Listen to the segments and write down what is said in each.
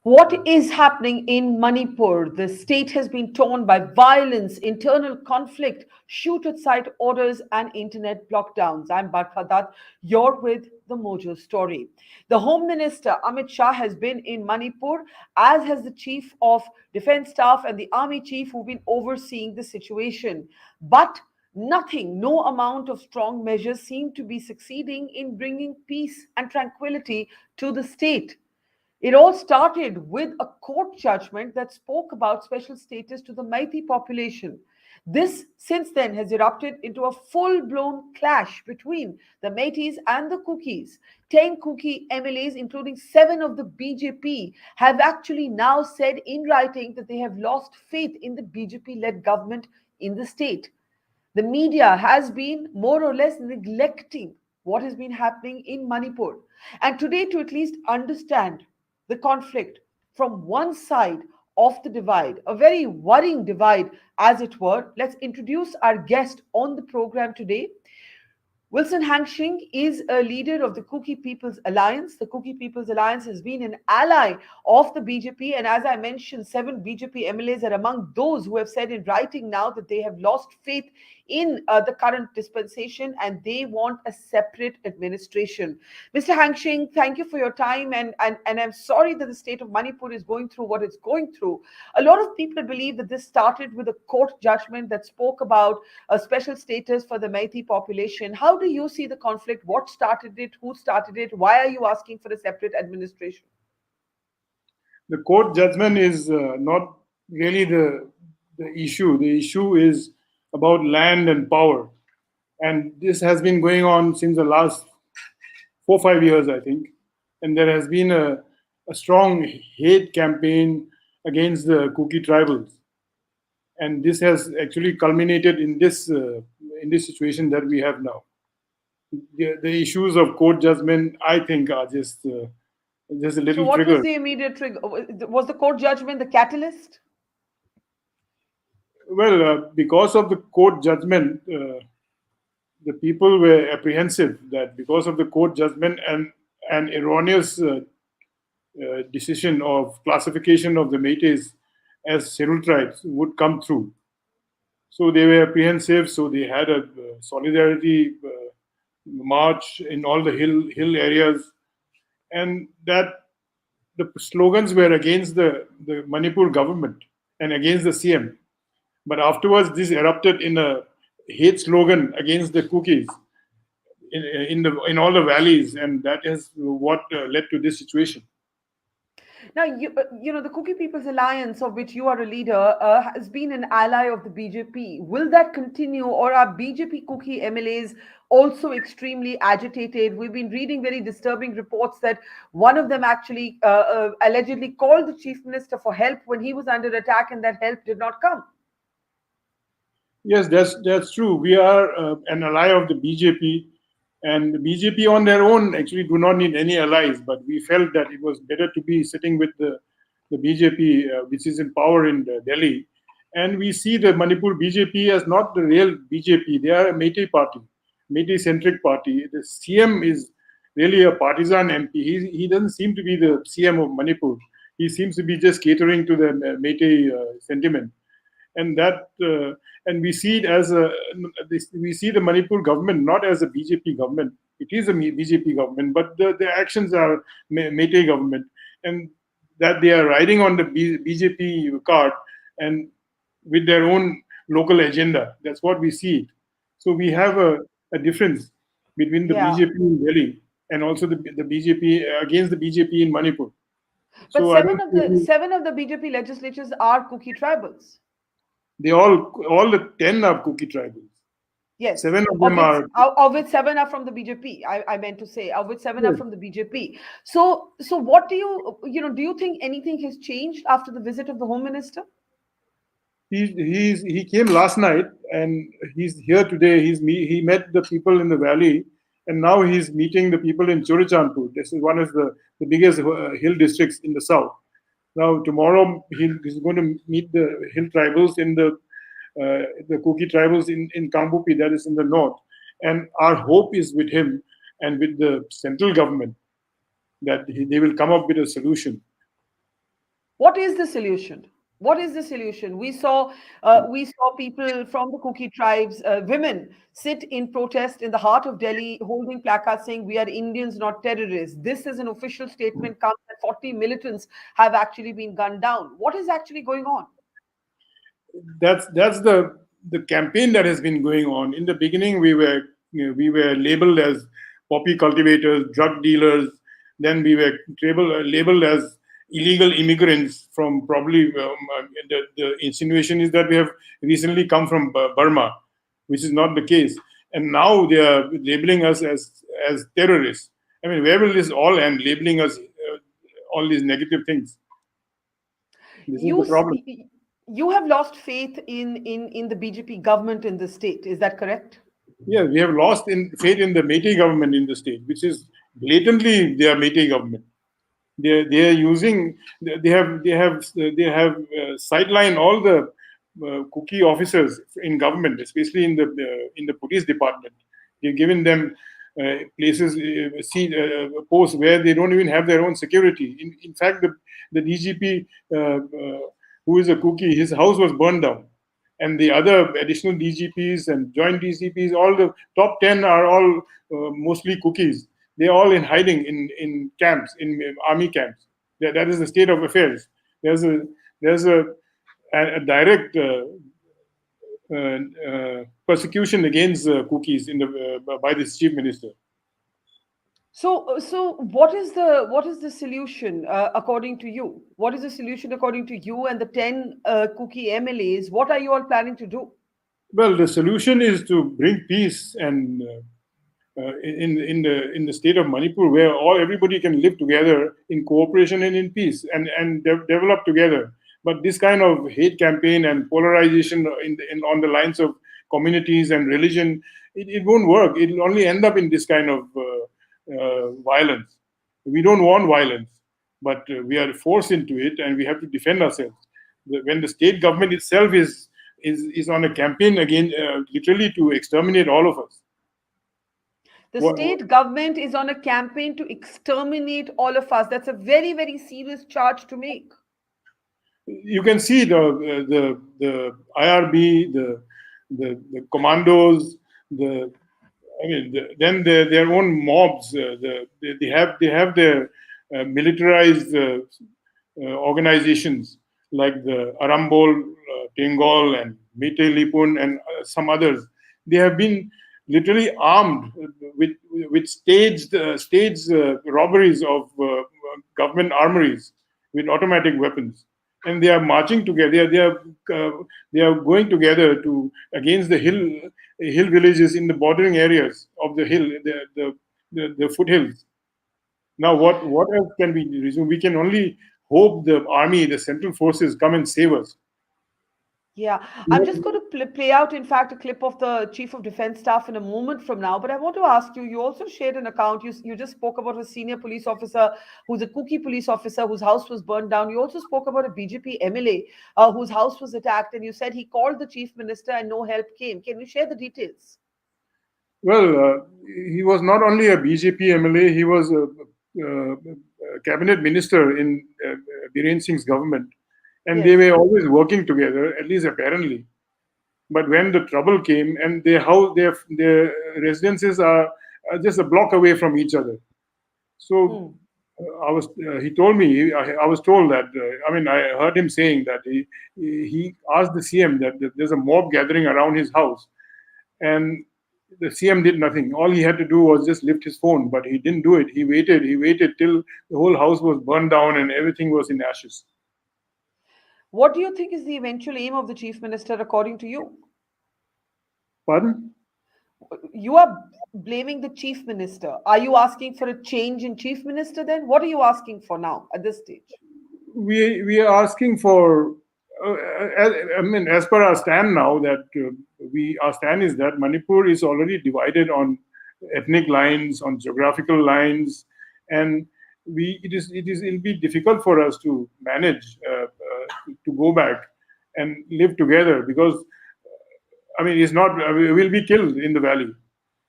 What is happening in Manipur? The state has been torn by violence, internal conflict, shoot at sight orders, and internet lockdowns. I'm Barkha Dutt. You're with the Mojo story. The Home Minister Amit Shah has been in Manipur, as has the Chief of Defense Staff and the Army Chief who've been overseeing the situation. But nothing, no amount of strong measures seem to be succeeding in bringing peace and tranquility to the state. It all started with a court judgment that spoke about special status to the Meiteis population. This, since then, has erupted into a full blown clash between the Meiteis and the Kukis. 10 Kuki MLAs, including 7 of the BJP, have actually now said in writing that they have lost faith in the BJP led government in the state. The media has been more or less neglecting what has been happening in Manipur. And today, to at least understand the conflict from one side of the divide, a very worrying divide, as it were, let's introduce our guest on the program today. Wilson Hangshing is a leader of the Kuki People's Alliance. The Kuki People's Alliance has been an ally of the BJP, and as I mentioned, 7 BJP MLAs are among those who have said in writing now that they have lost faith in the current dispensation and they want a separate administration. Mr. Hangshing, thank you for your time, and I'm sorry that the state of Manipur is going through what it's going through. A lot of people believe that this started with a court judgment that spoke about a special status for the Meiteis population. How do you see the conflict? What started it? Who started it? Why are you asking for a separate administration? The court judgment is not really the issue. The issue is about land and power. And this has been going on since the last 4 or 5 years, I think. And there has been a strong hate campaign against the Kuki tribals. And this has actually culminated in this situation that we have now. The issues of court judgment, I think, are just a So, little what was trigger. the immediate trigger? Was the court judgment the catalyst? Well, because of the court judgment, the people were apprehensive that because of the court judgment and an erroneous decision of classification of the Meiteis as scheduled tribes would come through. So they were apprehensive. So they had a solidarity march in all the hill areas, and that the slogans were against the Manipur government and against the CM. But afterwards, this erupted in a hate slogan against the Kukis in all the valleys, and that is what led to this situation. Now, the Kuki People's Alliance, of which you are a leader, has been an ally of the BJP. Will that continue, or are BJP Kuki MLAs also extremely agitated? We've been reading very disturbing reports that one of them actually allegedly called the chief minister for help when he was under attack, and that help did not come. Yes, that's true. We are an ally of the BJP, and the BJP on their own actually do not need any allies. But we felt that it was better to be sitting with the BJP, which is in power in Delhi. And we see the Manipur BJP as not the real BJP. They are a Meitei party, Meitei-centric party. The CM is really a partisan MP. He doesn't seem to be the CM of Manipur. He seems to be just catering to the Meitei sentiment, and that and we see it as we see the Manipur government not as a BJP government. It is a BJP government, but the actions are Meitei government, and that they are riding on the BJP card and with their own local agenda. That's what we see it. So we have a difference between the Yeah. BJP in Delhi and also the BJP against the BJP in Manipur. But So I don't see. seven of the BJP legislatures are Kuki tribals. They all the 10 are Kuki tribals. Yes, 7 of them are. of which 7 are from the BJP. I meant to say, of which 7 are Yes. from the BJP. So what do do you think anything has changed after the visit of the Home Minister? He came last night and he's here today. He met the people in the valley, and now he's meeting the people in Churachandpur. This is one of the biggest hill districts in the south. Now tomorrow he's going to meet the hill tribals in the Kuki tribals in Kambupi, that is in the north. And our hope is with him and with the central government that they will come up with a solution. What is the solution? What is the solution? We saw people from the Kuki tribes, women, sit in protest in the heart of Delhi, holding placards saying, "We are Indians, not terrorists." This is an official statement. Comes that 40 militants have actually been gunned down. What is actually going on? That's the campaign that has been going on. In the beginning, we were labeled as poppy cultivators, drug dealers. Then we were labeled as illegal immigrants from probably the insinuation is that we have recently come from Burma, which is not the case. And now they are labeling us as terrorists. I mean, where will this all end? Labeling us all these negative things. This is You the s- problem. you have lost faith in the BJP government in the state. Is that correct? Yeah, we have lost in faith in the Meitei government in the state, which is blatantly their Meitei government. They are using they have sidelined all the Kuki officers in government, especially in the police department. They've given them places, posts where they don't even have their own security. In fact, the DGP, who is a Kuki, his house was burned down, and the other additional DGPs and joint DCPs, all the top 10 are all mostly Kukis. They're all in hiding in camps, in army camps. That is the state of affairs. There's a direct persecution against Kukis by this chief minister. So what is the solution according to you? What is the solution according to you and the 10 Kuki MLAs? What are you all planning to do? Well, the solution is to bring peace and in the state of Manipur, where everybody can live together in cooperation and in peace and develop together. But this kind of hate campaign and polarization on the lines of communities and religion, it won't work. It will only end up in this kind of violence. We don't want violence, but we are forced into it, and we have to defend ourselves. When the state government itself is on a campaign again, literally to exterminate all of us. The What, state government is on a campaign to exterminate all of us. That's a very, very serious charge to make. you can see the IRB, the commandos, the I mean, then their own mobs. They have their militarized organizations like the Arambol, Tengol, and Meitei Lipun, and some others. They have been literally armed with staged robberies of government armories with automatic weapons, and they are marching together. They are going together to against the hill villages in the bordering areas of the hill, the foothills. Now, what else can we resume? We can only hope the army, the central forces, come and save us. Yeah, I'm just going to play out, in fact, a clip of the Chief of Defense Staff in a moment from now. But I want to ask you, you also shared an account. You just spoke about a senior police officer who's a Kuki police officer whose house was burned down. You also spoke about a BJP MLA whose house was attacked. And you said he called the chief minister and no help came. Can you share the details? Well, he was not only a BJP MLA, he was a cabinet minister in Biren Singh's government. And they Yes. were always working together, at least apparently. But when the trouble came, and their residences are just a block away from each other. So Hmm. he told me, I was told that, I mean, I heard him saying that he asked the CM that there's a mob gathering around his house. And the CM did nothing. All he had to do was just lift his phone, but he didn't do it. He waited till the whole house was burned down and everything was in ashes. What do you think is the eventual aim of the chief minister, according to you? Pardon? You are blaming the chief minister. Are you asking for a change in chief minister then? What are you asking for now at this stage? We are asking for. I mean, as per our stand now, that our stand is that Manipur is already divided on ethnic lines, on geographical lines, and it'll be difficult for us to manage to go back and live together because I mean, it's not. We'll be killed in the valley.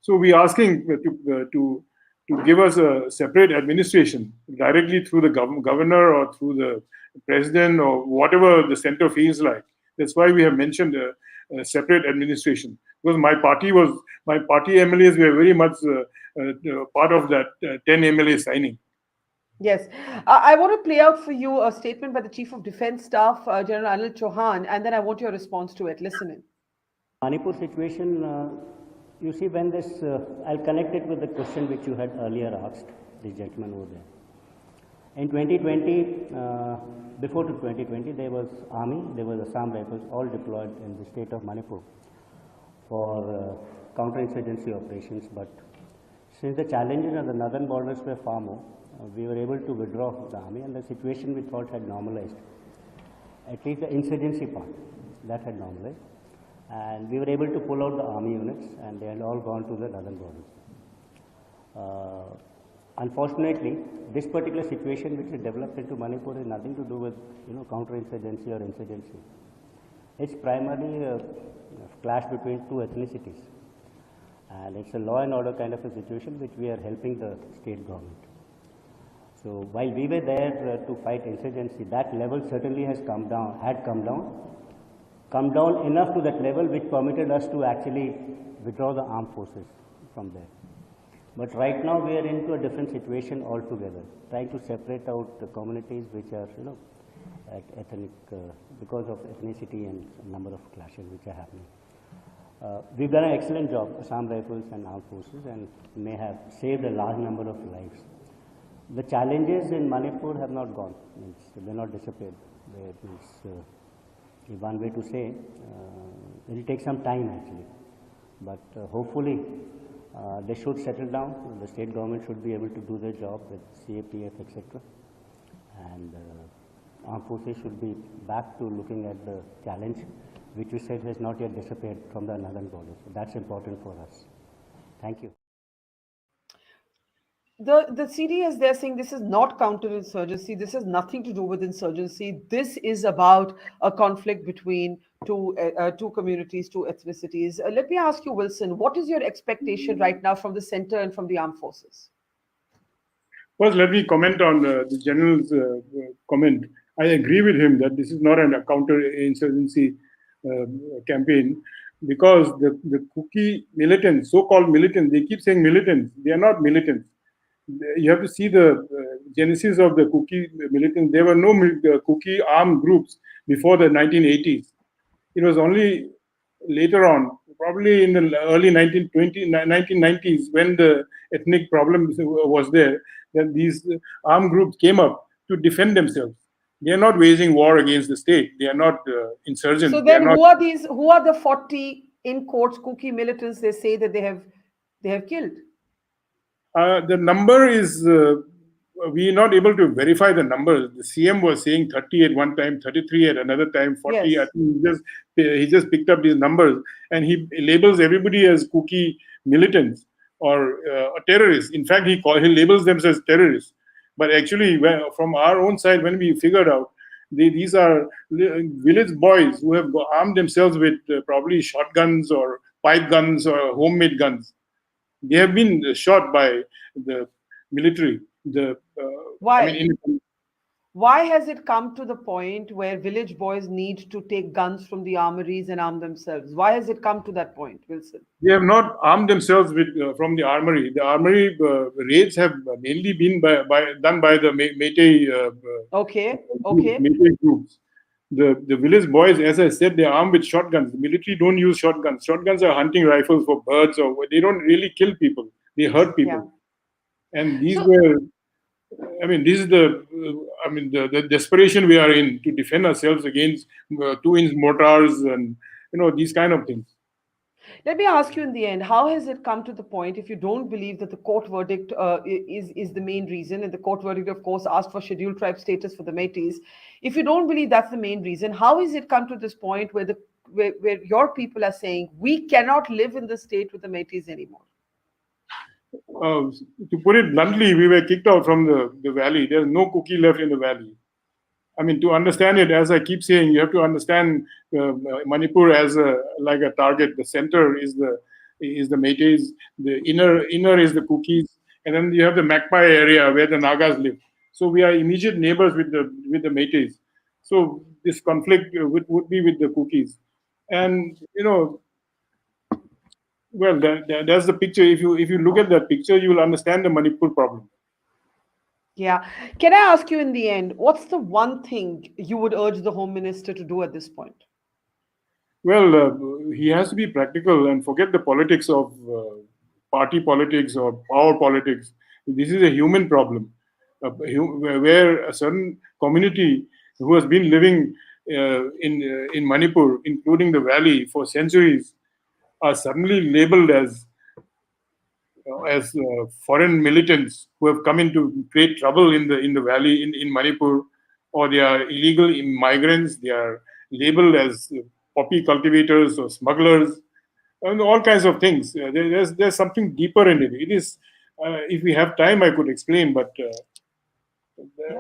So we're asking to to give us a separate administration directly through the governor or through the president or whatever the center feels like. That's why we have mentioned a separate administration, because my party MLAs were very much part of that 10 MLA signing. Yes. I want to play out for you a statement by the Chief of Defense Staff, General Anil Chauhan, and then I want your response to it. Listen in. Manipur situation, you see when this, I'll connect it with the question which you had earlier asked, the gentleman over there. In 2020, before to 2020, there was army, there was Assam Rifles, all deployed in the state of Manipur for counterinsurgency operations. But since the challenges on the northern borders were far more, we were able to withdraw the army, and the situation we thought had normalized. At least the insurgency part, that had normalized. And we were able to pull out the army units, and they had all gone to the northern borders. Unfortunately, this particular situation which is developed into Manipur has nothing to do with counterinsurgency or insurgency. It's primarily a clash between two ethnicities, and it's a law and order kind of a situation which we are helping the state government. So while we were there to fight insurgency, that level certainly has come down, come down enough to that level which permitted us to actually withdraw the armed forces from there. But right now we are into a different situation altogether, trying to separate out the communities which are, ethnic, because of ethnicity and a number of clashes which are happening. We've done an excellent job, Assam Rifles and armed forces, and may have saved a large number of lives. The challenges in Manipur have not gone, they're not disappeared. One way to say, it will take some time actually, but hopefully they should settle down. The state government should be able to do their job with CAPF, etc. And armed forces should be back to looking at the challenge, which you said has not yet disappeared from the northern borders. So that's important for us. Thank you. The CDS, they're saying this is not counterinsurgency. This has nothing to do with insurgency. This is about a conflict between two communities, two ethnicities. Let me ask you, Wilson, what is your expectation right now from the center and from the armed forces? First, let me comment on the general's comment. I agree with him that this is not a counterinsurgency campaign, because the Kuki militants, so-called militants, they keep saying militants. They are not militants. You have to see the genesis of the Kuki militants. There were no Kuki armed groups before the 1980s. It was only later on, probably in the early 1990s, when the ethnic problem was there, that these armed groups came up to defend themselves. They are not waging war against the state. They are not insurgents. So then, who are these? Who are the 40 in quotes Kuki militants? They say that they have killed. The number is, we are not able to verify the numbers. The CM was saying 30 at one time, 33 at another time, 40. Yes. I think he just picked up these numbers, and he labels everybody as Kuki militants or terrorists. In fact, he labels them as terrorists. But actually, from our own side, when we figured out, these are village boys who have armed themselves with probably shotguns or pipe guns or homemade guns. They have been shot by the military. Why? Why has it come to the point where village boys need to take guns from the armories and arm themselves? Why has it come to that point, Wilson? They have not armed themselves from the armory. The armory raids have mainly been done by the Meiteis. Meiteis groups. The village boys, as I said, they are armed with shotguns. The military don't use shotguns. Shotguns are hunting rifles for birds, or they don't really kill people. They hurt people. Yeah. And these this is the desperation we are in to defend ourselves against 2-inch mortars and these kind of things. Let me ask you in the end, how has it come to the point, if you don't believe that the court verdict is the main reason, and the court verdict, of course, asked for scheduled tribe status for the Meiteis. If you don't believe that's the main reason, how has it come to this point where your people are saying, we cannot live in the state with the Meiteis anymore? To put it bluntly, we were kicked out from the valley. There's no Kuki left in the valley. To understand it, as I keep saying, you have to understand Manipur as like a target. The center is the Meiteis, the inner is the Kukis, and then you have the Magpie area where the Nagas live. So we are immediate neighbors with the Meiteis. So this conflict would be with the Kukis, and well, that's the picture. If you look at that picture, you will understand the Manipur problem. Yeah. Can I ask you in the end, what's the one thing you would urge the Home Minister to do at this point? Well, he has to be practical and forget the politics of party politics or power politics. This is a human problem, where a certain community who has been living in Manipur, including the valley, for centuries, are suddenly labeled as foreign militants who have come in to create trouble in the valley in Manipur, or they are illegal migrants. They are labeled as poppy cultivators or smugglers, and all kinds of things. There's something deeper in it. It is, if we have time, I could explain, but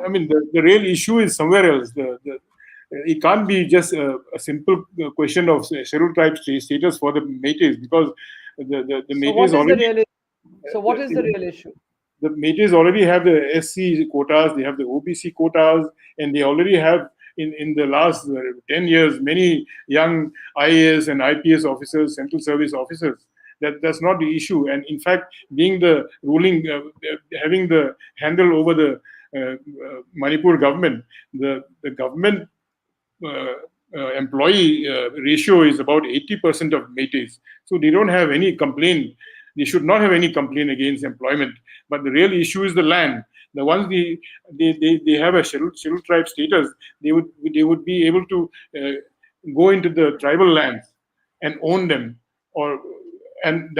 I mean, the real issue is somewhere else. It can't be just a simple question of scheduled tribe status for the Meiteis, because the Meiteis already. So what is the real issue? The Meiteis already have the SC quotas, they have the OBC quotas, and they already have in the last 10 years many young IAS and IPS officers, central service officers. That's not the issue. And in fact, being the ruling, having the handle over the Manipur government, the government employee ratio is about 80% of Meiteis. So they don't have any complaint. They should not have any complaint against employment. But the real issue is the land. The ones they have a scheduled tribe status, they would be able to go into the tribal lands and own them, and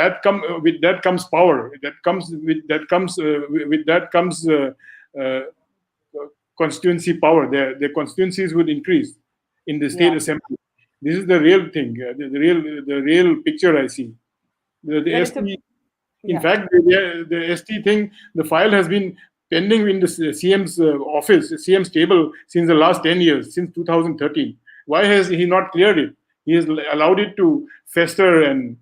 with that comes power. With that comes constituency power. Their constituencies would increase in the state assembly. This is the real thing. The real picture I see. The ST, in fact, the ST thing, the file has been pending in the CM's office, CM's table, since the last 10 years, since 2013. Why has he not cleared it? He has allowed it to fester and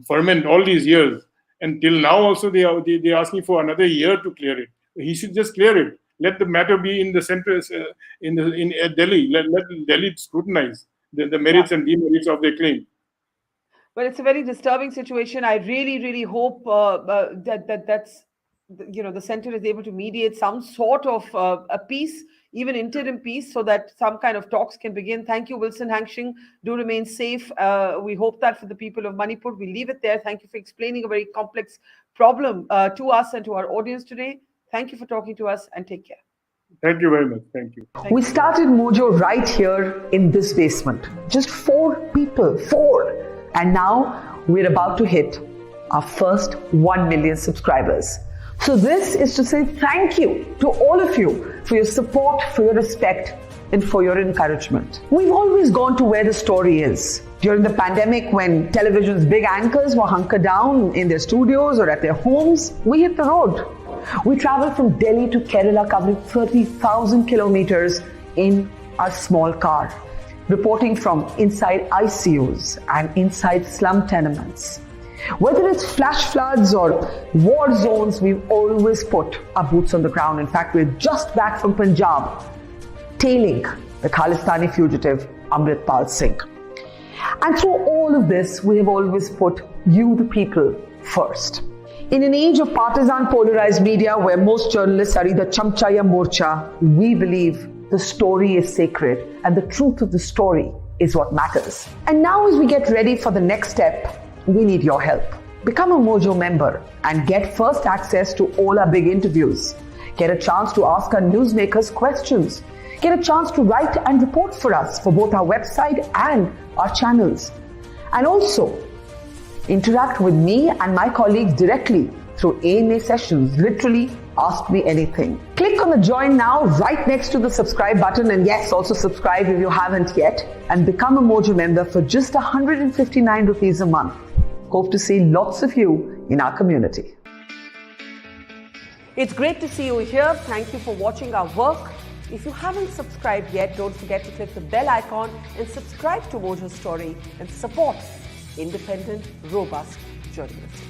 ferment all these years. And till now also they're asking for another year to clear it. He should just clear it. Let the matter be in the center, in Delhi. Let Delhi scrutinize the merits and demerits of their claim. Well, it's a very disturbing situation. I really, really hope that's the center is able to mediate some sort of a peace, even interim peace, so that some kind of talks can begin. Thank you, Wilson Hangshing. Do remain safe. We hope that for the people of Manipur. We leave it there. Thank you for explaining a very complex problem to us and to our audience today. Thank you for talking to us, and take care. Thank you very much. Thank you. We started Mojo right here in this basement. Just 4 people. 4. And now we're about to hit our first 1 million subscribers. So this is to say thank you to all of you for your support, for your respect, and for your encouragement. We've always gone to where the story is. During the pandemic, when television's big anchors were hunkered down in their studios or at their homes, we hit the road. We traveled from Delhi to Kerala, covering 30,000 kilometers in our small car, reporting from inside ICUs and inside slum tenements. Whether it's flash floods or war zones, we've always put our boots on the ground. In fact, we're just back from Punjab, tailing the Khalistani fugitive Amritpal Singh. And through all of this, we have always put you, the people, first. In an age of partisan polarized media where most journalists are either chamcha ya morcha, we believe the story is sacred and the truth of the story is what matters. And now as we get ready for the next step, we need your help. Become a Mojo member and get first access to all our big interviews. Get a chance to ask our newsmakers questions. Get a chance to write and report for us for both our website and our channels. And also, interact with me and my colleagues directly through AMA sessions. Literally, ask me anything. Click on the join now right next to the subscribe button, and yes, also subscribe if you haven't yet, and become a Mojo member for just 159 rupees a month. Hope to see lots of you in our community. It's great to see you here. Thank you for watching our work. If you haven't subscribed yet, don't forget to click the bell icon and subscribe to Mojo Story and support independent, robust journalism.